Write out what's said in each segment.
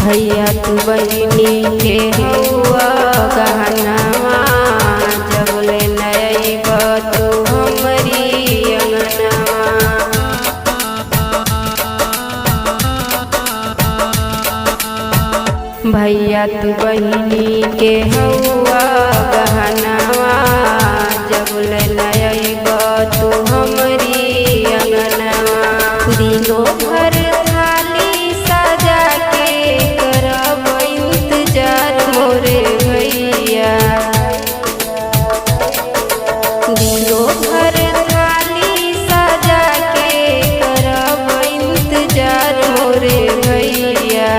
भैया तू बहिनी के हुआ गहनवा, जब ले नयब तू हमरी अंगनवा। भैया तू बहिनी के हुआ गहनवा, जब ले नयब तू हमरी अंगनवा। दिनों भर थाली सजा के करब इंतजार मोरे भैया। दिनों भर थाली सजा के करब इंतजार मोरे भैया।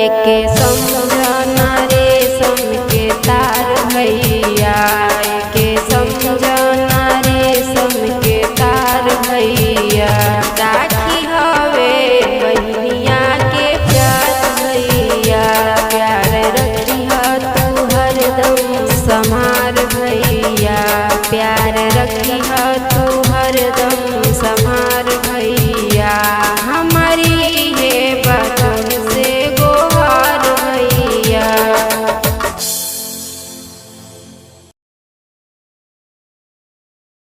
एके